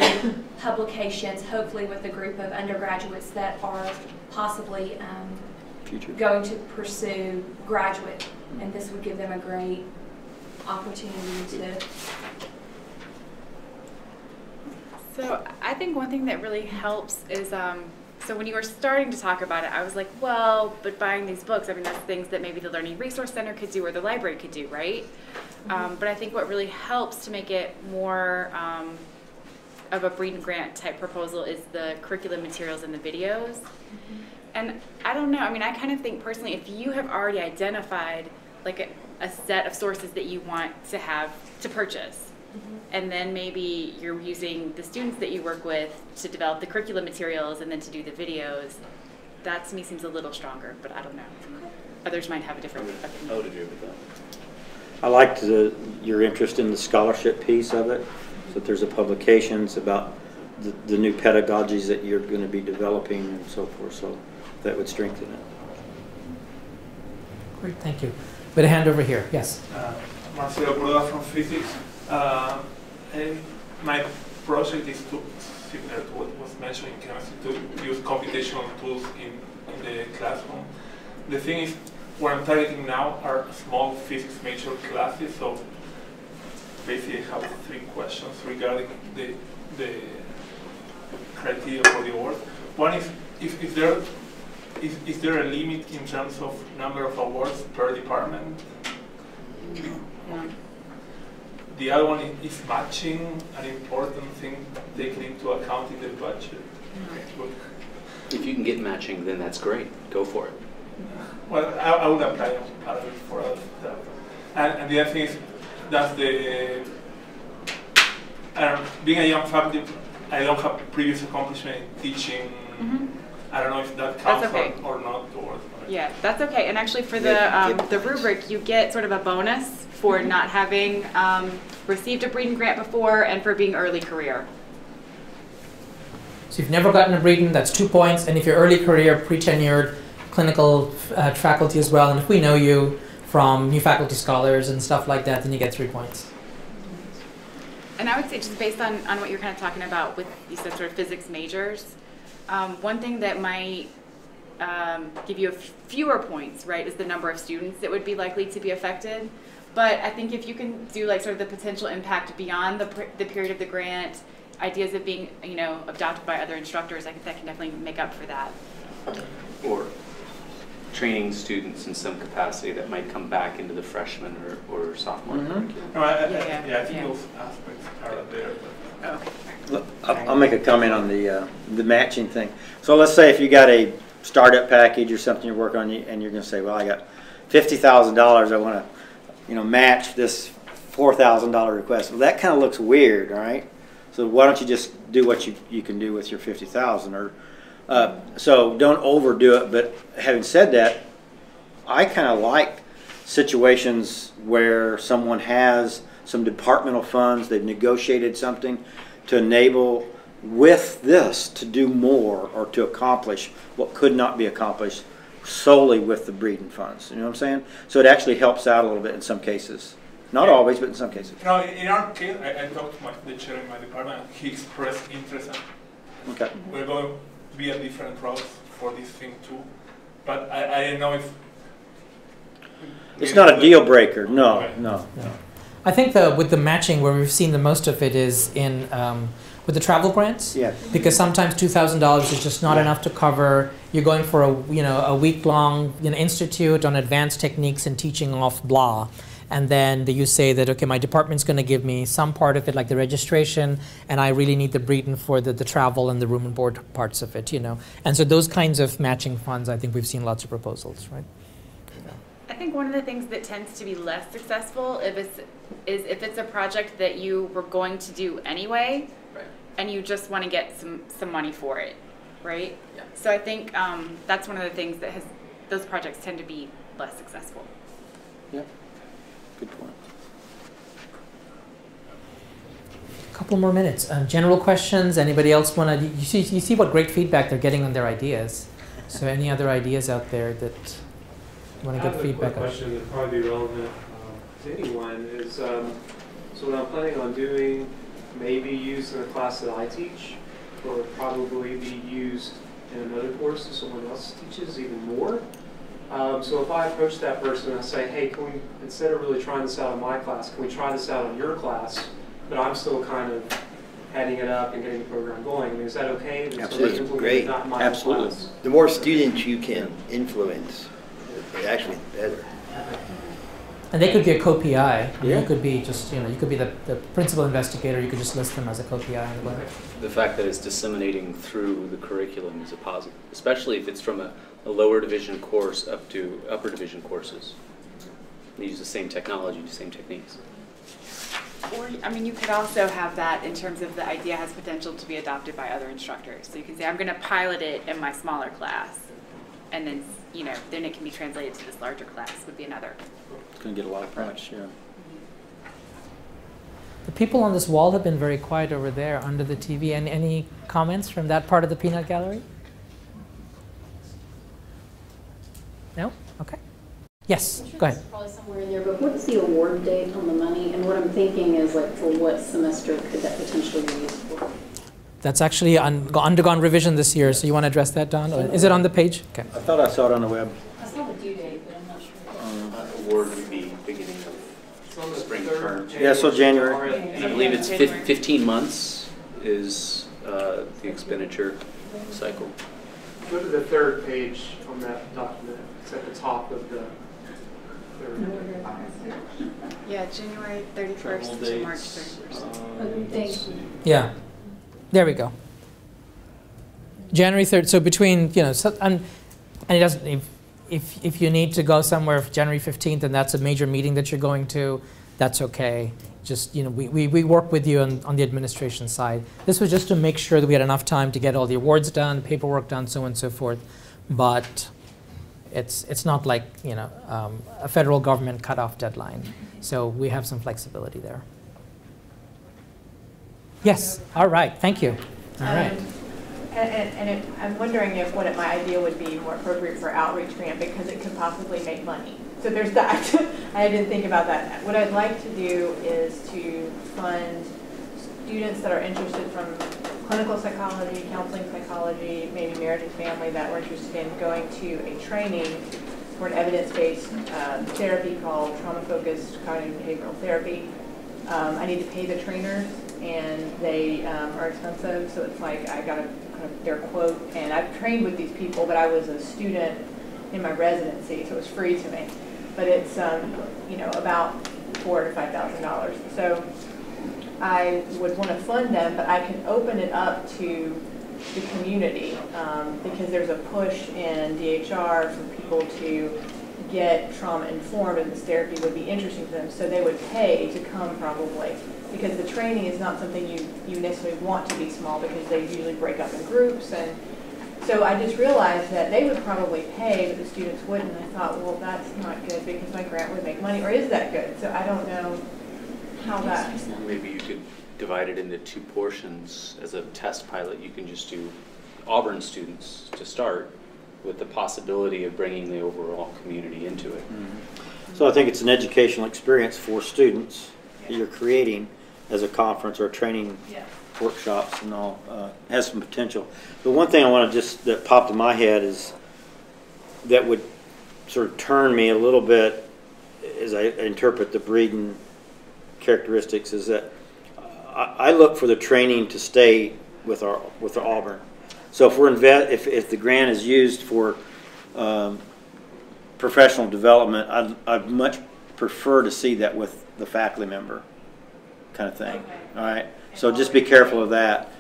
publications, hopefully with a group of undergraduates that are possibly going to pursue graduate, and this would give them a great opportunity to. So I think one thing that really helps is, so when you were starting to talk about it, I was like, well, but buying these books, I mean, that's things that maybe the Learning Resource Center could do or the library could do, right? But I think what really helps to make it more of a Breeden grant type proposal is the curriculum materials and the videos. And I don't know, I mean, I kind of think personally, if you have already identified like a set of sources that you want to have to purchase, and then maybe you're using the students that you work with to develop the curriculum materials and then to do the videos, that to me seems a little stronger, but I don't know. Others might have a different opinion. I would agree with that. I liked your interest in the scholarship piece of it, so that there's a publications about the new pedagogies that you're going to be developing and so forth, so that would strengthen it. Great, thank you. With a hand over here, yes. Marcelo Cordova from physics. My project is similar to what was mentioned in chemistry, to use computational tools in the classroom. The thing is, what I'm targeting now are small physics major classes, so basically I have 3 questions regarding the criteria for the award. One is, is there a limit in terms of number of awards per department? Yeah. The other one is matching an important thing taken into account in the budget. If you can get matching, then that's great. Go for it. Well, I would apply for other stuff. And the other thing is, that's being a young faculty, I don't have previous accomplishment in teaching. I don't know if that counts or not. Yeah, that's okay. And actually for the rubric, you get sort of a bonus for not having received a Breeden grant before and for being early career. So if you've never gotten a Breeden, that's 2 points. And if you're early career, pre-tenured, clinical faculty as well, and if we know you from new faculty scholars and stuff like that, then you get 3 points. And I would say just based on what you're kind of talking about with you said sort of physics majors, one thing that might give you fewer points, right, is the number of students that would be likely to be affected. But I think if you can do like sort of the potential impact beyond the period of the grant, ideas of being, you know, adopted by other instructors, I think that can definitely make up for that. Or training students in some capacity that might come back into the freshman or sophomore curriculum. No, I think those aspects are there. But. Okay. I'll make a comment on the matching thing. So let's say if you got a startup package or something you're working on, and you're going to say, well, I got $50,000. I want to, you know, match this $4,000 request. Well, that kind of looks weird, all right? So why don't you just do what you can do with your $50,000? Or so don't overdo it. But having said that, I kind of like situations where someone has some departmental funds, they've negotiated something to enable with this to do more or to accomplish what could not be accomplished solely with the Breeden funds. You know what I'm saying? So it actually helps out a little bit in some cases. Not always, but in some cases. No, in our case, I talked to the chair in my department, and he expressed interest. Okay. We're going to be a different route for this thing too. But I don't know if... It's not a deal breaker. No, no. I think with the matching, where we've seen the most of it is in with the travel grants. Yeah. Because sometimes $2,000 is just not enough to cover. You're going for a week-long institute on advanced techniques and teaching off blah. And then you say that, okay, my department's going to give me some part of it, like the registration, and I really need the Breeden for the travel and the room and board parts of it, And so those kinds of matching funds, I think we've seen lots of proposals, right? I think one of the things that tends to be less successful is if it's a project that you were going to do anyway, right, and you just want to get some money for it, right? Yeah. So I think that's one of the things that those projects tend to be less successful. Yeah. Good point. A couple more minutes. General questions. Anybody else want to? You see what great feedback they're getting on their ideas. So any other ideas out there that you want to get feedback on? I have a question that probably be relevant to anyone. Is so what I'm planning on doing may be used in a class that I teach, or probably be used in another course that someone else teaches even more. So if I approach that person and I say, hey, can we, instead of really trying this out in my class, can we try this out in your class, but I'm still kind of heading it up and getting the program going? I mean, is that okay? Absolutely, great. Not in my Absolutely. class? The more students you can influence, actually better. And they could be a co-PI. You could be just, you could be the principal investigator. You could just list them as a co-PI on the web. The fact that it's disseminating through the curriculum is a positive, especially if it's from a lower division course up to upper division courses. They use the same technology, the same techniques. Or, I mean, you could also have that in terms of the idea has potential to be adopted by other instructors. So you can say, I'm going to pilot it in my smaller class, and then, then it can be translated to this larger class would be another. It's going to get a lot of practice, yeah. The people on this wall have been very quiet over there under the TV. And any comments from that part of the peanut gallery? No? Okay. Yes, I'm sure go ahead. It's probably somewhere in there, but what's the award date on the money? And what I'm thinking is, like, for what semester could that potentially be used for? That's actually undergone revision this year, so you want to address that, Don? Or is it on the page? Okay. I thought I saw it on the web. I saw the due date, but I'm not sure. Award would be beginning of spring term. Yeah, so January. And I believe it's 15 months is the expenditure cycle. Go to the third page on that document. It's at the top of the third. Yeah, January 31st to March 31st. Thanks. Yeah. There we go. January 3rd. So between, and it doesn't, if you need to go somewhere for January 15th and that's a major meeting that you're going to, that's okay. Just, we work with you on the administration side. This was just to make sure that we had enough time to get all the awards done, paperwork done, so on and so forth. But it's not like, a federal government cutoff deadline. So we have some flexibility there. Yes. All right. Thank you. All right. I'm wondering if my idea would be more appropriate for outreach grant because it could possibly make money. So there's that. I didn't think about that. What I'd like to do is to fund students that are interested from clinical psychology, counseling psychology, maybe marriage and family that were interested in going to a training for an evidence-based therapy called trauma-focused cognitive behavioral therapy. I need to pay the trainers, and they are expensive, so it's like I got their quote, and I've trained with these people, but I was a student in my residency, so it was free to me. But it's about $4,000 to $5,000. So I would want to fund them, but I can open it up to the community because there's a push in DHR for people to get trauma informed, and this therapy would be interesting to them, so they would pay to come probably, because the training is not something you necessarily want to be small because they usually break up in groups. And so I just realized that they would probably pay, but the students wouldn't. I thought, well, that's not good because my grant would make money, or is that good? So I don't know how that. Maybe you could divide it into 2 portions. As a test pilot, you can just do Auburn students to start, with the possibility of bringing the overall community into it. Mm-hmm. So I think it's an educational experience for students that you're creating as a conference or training workshops and all. Has some potential. The one thing I want to just, that popped in my head is, that would sort of turn me a little bit as I interpret the Breeden characteristics, is that I look for the training to stay with Auburn. So if we're if the grant is used for professional development, I'd much prefer to see that with the faculty member, kind of thing. Okay. All right. So just be careful of that.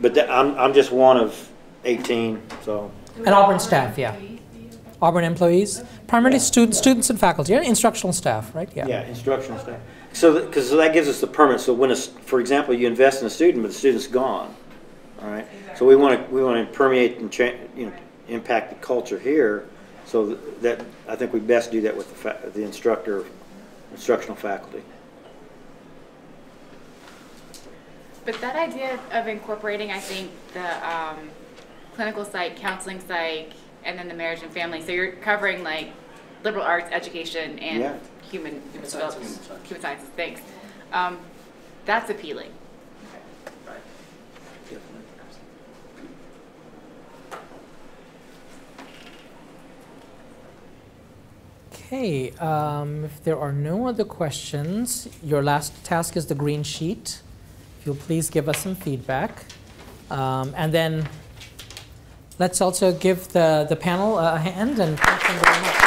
But I'm just one of 18. So. And Auburn staff, yeah. Auburn employees, primarily students and faculty, and instructional staff, right? Yeah. Yeah, instructional staff. So because that gives us the permit. So when, for example, you invest in a student, but the student's gone. All right. So we want to permeate and impact the culture here. So that I think we best do that with the instructional faculty. But that idea of incorporating, I think, the clinical psych, counseling psych, and then the marriage and family. So you're covering like liberal arts, education, and human sciences. Thanks. That's appealing. Okay, if there are no other questions, your last task is the green sheet. If you'll please give us some feedback. And then let's also give the panel a hand and thank them very much.